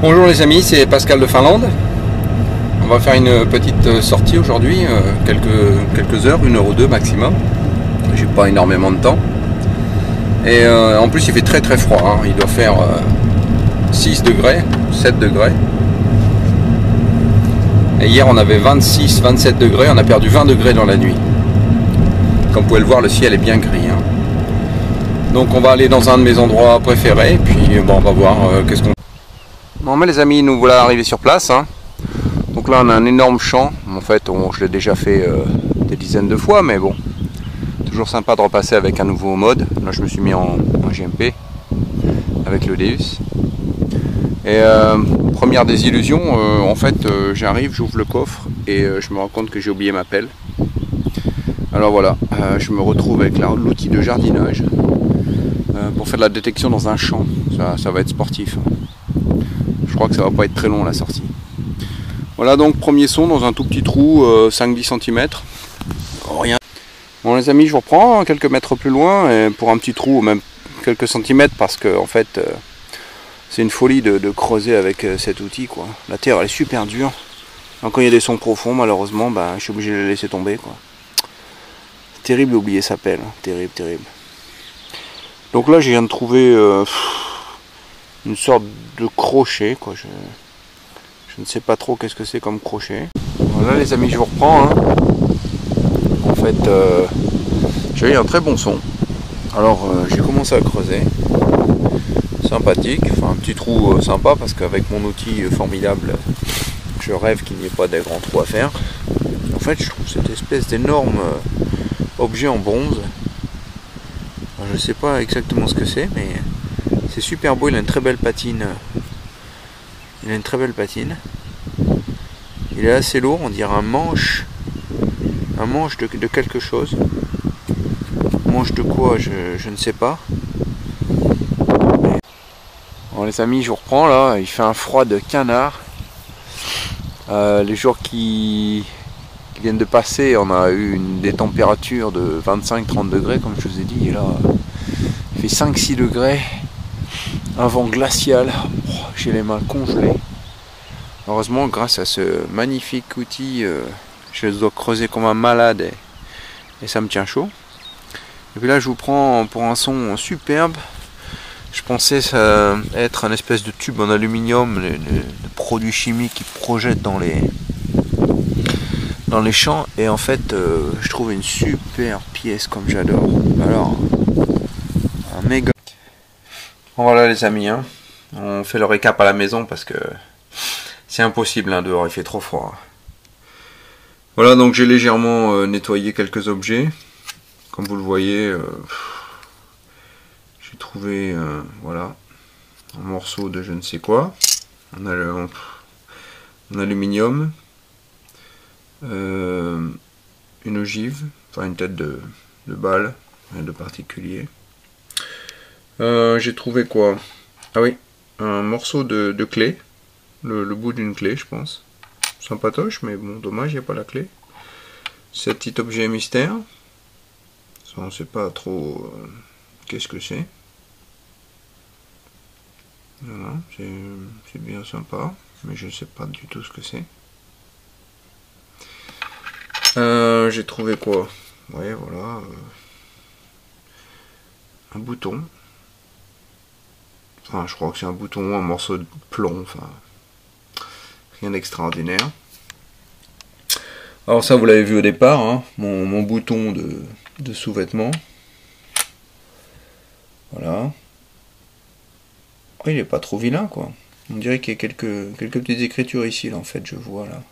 Bonjour les amis, c'est Pascal de Finlande. On va faire une petite sortie aujourd'hui, quelques heures, 1 h ou 2 maximum. J'ai pas énormément de temps. Et en plus il fait très très froid, hein. Il doit faire 6 degrés, 7 degrés. Et hier on avait 26, 27 degrés, on a perdu 20 degrés dans la nuit. Comme vous pouvez le voir, le ciel est bien gris, hein. Donc on va aller dans un de mes endroits préférés, puis bon, on va voir qu'est-ce qu'on... Bon mais les amis, nous voilà arrivés sur place, hein. Donc là on a un énorme champ. En fait je l'ai déjà fait des dizaines de fois, mais bon, toujours sympa de repasser avec un nouveau mode. Là je me suis mis en GMP avec le Deus. Et première désillusion, en fait j'arrive, j'ouvre le coffre et je me rends compte que j'ai oublié ma pelle. Alors voilà, je me retrouve avec l'outil de jardinage pour faire de la détection dans un champ. Ça va être sportif. Je crois que ça va pas être très long la sortie. Voilà, donc premier son dans un tout petit trou, 5-10 cm. Rien. Bon les amis, je vous reprends quelques mètres plus loin, et pour un petit trou, même quelques centimètres, parce que en fait c'est une folie de creuser avec cet outil, quoi. La terre elle est super dure. Donc, quand il y a des sons profonds, malheureusement, je suis obligé de les laisser tomber, quoi. C'est terrible d'oublier sa pelle, terrible, terrible. Donc là je viens de trouver une sorte de crochet, quoi. Je ne sais pas trop qu'est-ce que c'est comme crochet. Voilà les amis, je vous reprends, hein. En fait j'ai eu un très bon son. Alors j'ai commencé à creuser. Sympathique, enfin un petit trou sympa, parce qu'avec mon outil formidable, je rêve qu'il n'y ait pas des grands trous à faire. En fait je trouve cette espèce d'énorme objet en bronze. Alors, je ne sais pas exactement ce que c'est, mais c'est super beau, il a une très belle patine. Il a une très belle patine. Il est assez lourd, on dirait un manche de quelque chose. Manche de quoi, je ne sais pas. Bon les amis, je vous reprends là, il fait un froid de canard. Les jours qui viennent de passer, on a eu des températures de 25-30 degrés comme je vous ai dit, et là il fait 5-6 degrés. Un vent glacial, j'ai les mains congelées. Heureusement, grâce à ce magnifique outil, je dois creuser comme un malade et ça me tient chaud. Et puis là, je vous prends pour un son superbe. Je pensais ça être un espèce de tube en aluminium, le produit chimique qui projette dans les champs. Et en fait, je trouve une super pièce comme j'adore. Alors, un méga. Voilà les amis, hein. On fait le récap à la maison parce que c'est impossible, hein, dehors il fait trop froid. Voilà, donc j'ai légèrement nettoyé quelques objets. Comme vous le voyez, j'ai trouvé voilà, un morceau de je ne sais quoi, en aluminium, une ogive, enfin une tête de balle, rien de particulier. J'ai trouvé quoi? Ah oui, un morceau de clé, le bout d'une clé, je pense. Sympatoche, mais bon, dommage, il n'y a pas la clé. Ce petit objet mystère. Ça, on ne sait pas trop qu'est-ce que c'est. Voilà, c'est bien sympa, mais je ne sais pas du tout ce que c'est. J'ai trouvé quoi? Ouais, voilà. Un bouton. Enfin, je crois que c'est un bouton, un morceau de plomb, enfin, rien d'extraordinaire. Alors ça, vous l'avez vu au départ, hein, mon bouton de sous-vêtement. Voilà. Oh, il est pas trop vilain, quoi. On dirait qu'il y a quelques petites écritures ici, là, en fait, je vois, là.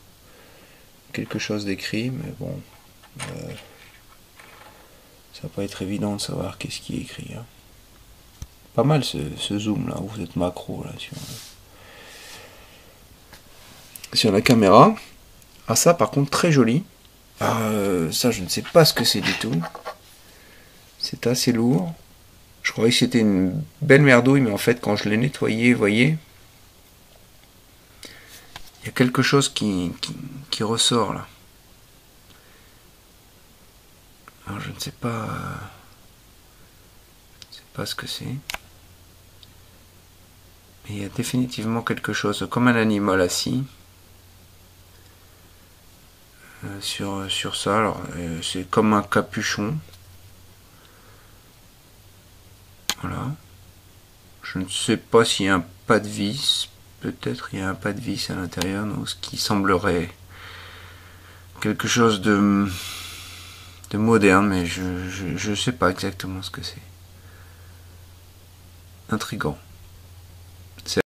Quelque chose d'écrit, mais bon. Ça va pas être évident de savoir qu'est-ce qui est écrit, hein. Pas mal ce zoom là, vous êtes macro là sur la caméra. Ah ça par contre très joli. Ça je ne sais pas ce que c'est du tout. C'est assez lourd. Je croyais que c'était une belle merdouille, mais en fait quand je l'ai nettoyé, vous voyez, il y a quelque chose qui ressort là. Alors je ne sais pas, ce que c'est. Il y a définitivement quelque chose comme un animal assis sur ça. Alors c'est comme un capuchon. Voilà. Je ne sais pas s'il y a un pas de vis. Peut-être il y a un pas de vis à l'intérieur, ce qui semblerait quelque chose de moderne, mais je sais pas exactement ce que c'est. Intriguant.